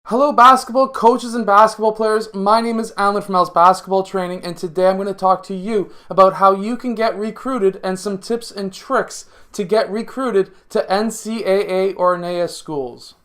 Hello basketball coaches and basketball players, my name is Alan from Al's Basketball Training, and today I'm going to talk to you about how you can get recruited and some tips and tricks to get recruited to NCAA or NAIA schools.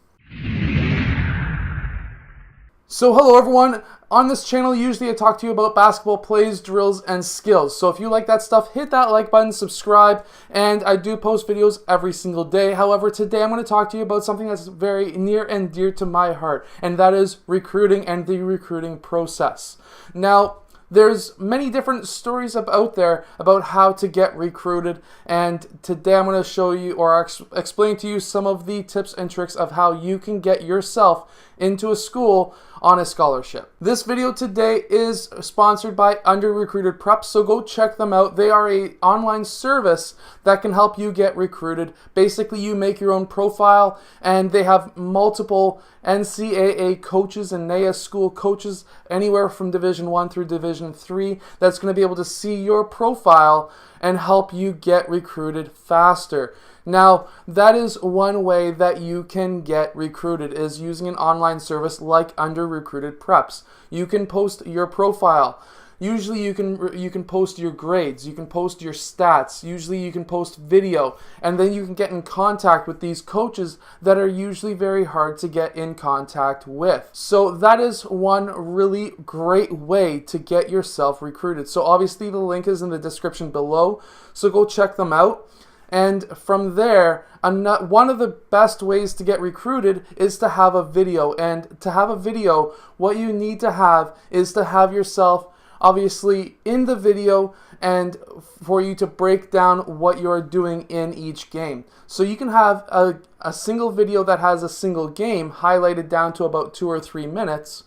So hello everyone, on this channel usually I talk to you about basketball plays, drills, and skills. So if you like that stuff, hit that like button, subscribe, and I do post videos every single day. However, today I'm going to talk to you about something that's very near and dear to my heart, and that is recruiting and the recruiting process. Now, there's many different stories out there about how to get recruited, and today I'm going to show you or explain to you some of the tips and tricks of how you can get yourself into a school on a scholarship. This video today is sponsored by UnderRecruited Preps, so go check them out. They are an online service that can help you get recruited. Basically, you make your own profile, and they have multiple NCAA coaches and NAIA school coaches, anywhere from Division 1 through Division 3, that's going to be able to see your profile and help you get recruited faster. Now, that is one way that you can get recruited, is using an online service like UnderRecruited Preps. You can post your profile. Usually you can post your grades, you can post your stats, usually you can post video, and then you can get in contact with these coaches that are usually very hard to get in contact with. So that is one really great way to get yourself recruited. So obviously the link is in the description below, so go check them out. And from there, one of the best ways to get recruited is to have a video. And to have a video, what you need to have is to have yourself obviously in the video, and for you to break down what you're doing in each game. So you can have a single video that has a single game highlighted down to about 2 or 3 minutes,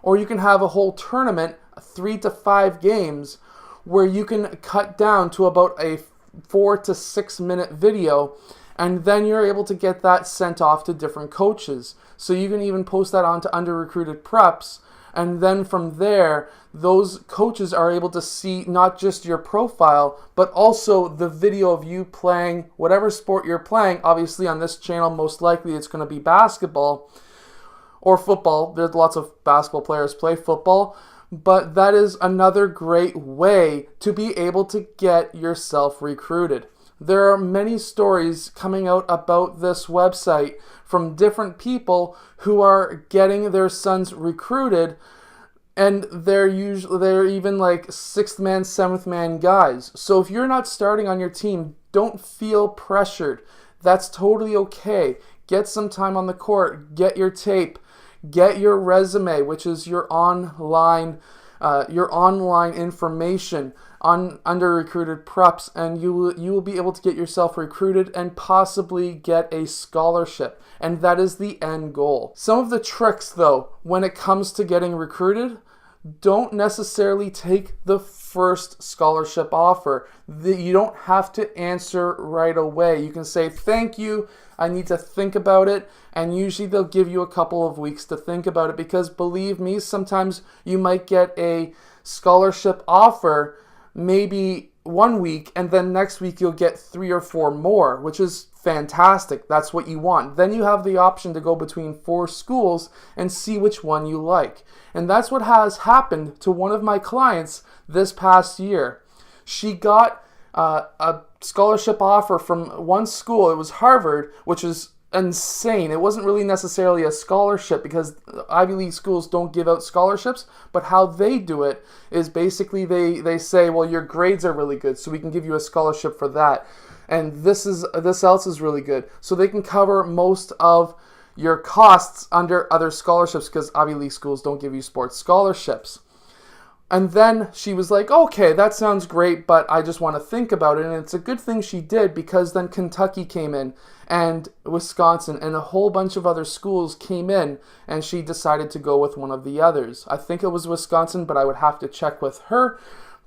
or you can have a whole tournament, 3 to 5 games, where you can cut down to about a 4 to 6 minute video, and then you're able to get that sent off to different coaches. So you can even post that onto UnderRecruited Preps, and then from there, those coaches are able to see not just your profile, but also the video of you playing whatever sport you're playing. Obviously on this channel, most likely it's going to be basketball or football. There's lots of basketball players play football, but that is another great way to be able to get yourself recruited. There are many stories coming out about this website from different people who are getting their sons recruited, and they're even like 6th man, 7th man guys. So if you're not starting on your team, don't feel pressured. That's totally okay. Get some time on the court, get your tape, get your resume, which is your online information on UnderRecruited Preps, and you will be able to get yourself recruited and possibly get a scholarship, and that is the end goal. Some of the tricks though, when it comes to getting recruited, don't necessarily take the first scholarship offer. You don't have to answer right away. You can say, thank you, I need to think about it, and usually they'll give you a couple of weeks to think about it, because believe me, sometimes you might get a scholarship offer maybe 1 week, and then next week you'll get 3 or 4 more, which is fantastic. That's what you want. Then you have the option to go between 4 schools and see which one you like. And that's what has happened to one of my clients this past year. She got a scholarship offer from one school. It was Harvard, which is insane. It wasn't really necessarily a scholarship, because Ivy League schools don't give out scholarships, but how they do it is basically they say, well, your grades are really good, so we can give you a scholarship for that, and this else is really good, so they can cover most of your costs under other scholarships, because Ivy League schools don't give you sports scholarships. And then she was like, okay, that sounds great, but I just want to think about it. And it's a good thing she did, because then Kentucky came in, and Wisconsin, and a whole bunch of other schools came in, and she decided to go with one of the others. I think it was Wisconsin, but I would have to check with her.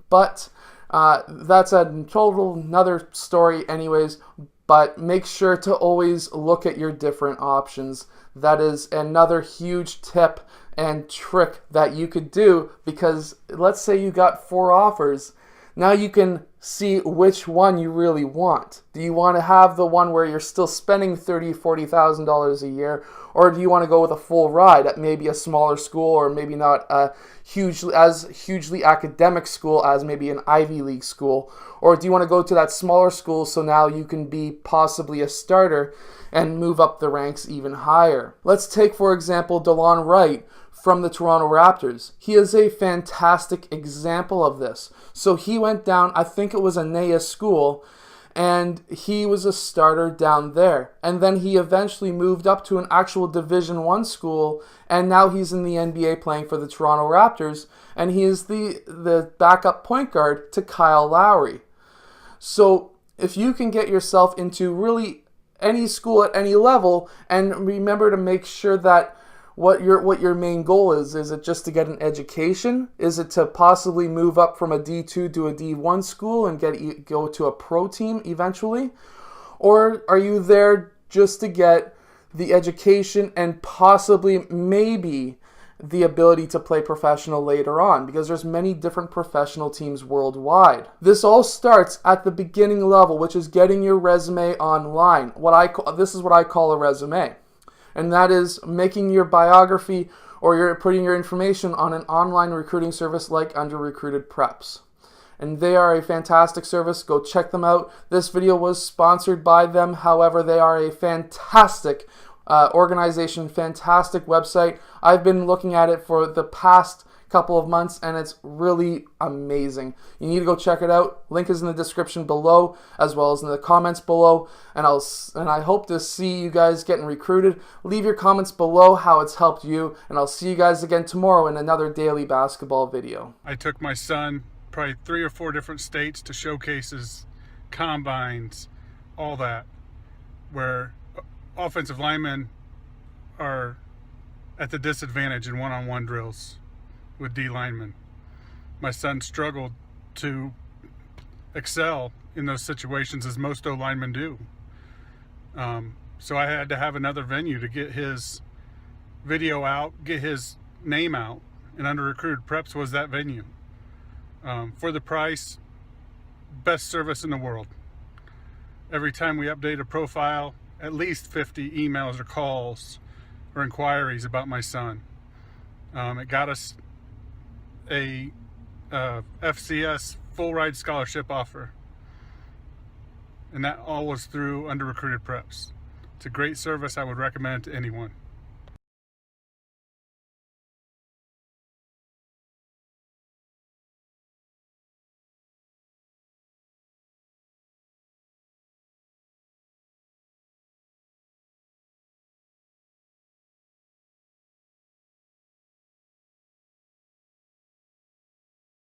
But that's a total another story anyways. But make sure to always look at your different options. That is another huge tip and trick that you could do, because let's say you got 4 offers. Now you can see which one you really want. Do you want to have the one where you're still spending $30,000, $40,000 a year, or do you want to go with a full ride at maybe a smaller school, or maybe not a hugely academic school as maybe an Ivy League school? Or do you want to go to that smaller school so now you can be possibly a starter and move up the ranks even higher? Let's take, for example, DeLon Wright from the Toronto Raptors. He is a fantastic example of this. So he went down, I think it was a NAIA school, and he was a starter down there. And then he eventually moved up to an actual Division I school, and now he's in the NBA playing for the Toronto Raptors, and he is the backup point guard to Kyle Lowry. So if you can get yourself into really any school at any level, and remember to make sure that what your main goal is it just to get an education? Is it to possibly move up from a D2 to a D1 school and go to a pro team eventually? Or are you there just to get the education and possibly maybe the ability to play professional later on? Because there's many different professional teams worldwide. This all starts at the beginning level, which is getting your resume online. This is what I call a resume. And that is making your biography, or you're putting your information on an online recruiting service like UnderRecruited Preps. And they are a fantastic service. Go check them out. This video was sponsored by them. However, they are a fantastic organization, fantastic website. I've been looking at it for the past couple of months, and it's really amazing. You need to go check it out. Link is in the description below, as well as in the comments below. And I hope to see you guys getting recruited. Leave your comments below how it's helped you, and I'll see you guys again tomorrow in another daily basketball video. I took my son probably 3 or 4 different states to showcases, combines, all that, where offensive linemen are at the disadvantage in one-on-one drills with D linemen. My son struggled to excel in those situations, as most O linemen do. So I had to have another venue to get his video out, get his name out, and UnderRecruited Preps was that venue. For the price, best service in the world. Every time we update a profile, at least 50 emails or calls or inquiries about my son. It got us a FCS full ride scholarship offer, and that all was through UnderRecruited Preps. It's a great service. I would recommend it to anyone.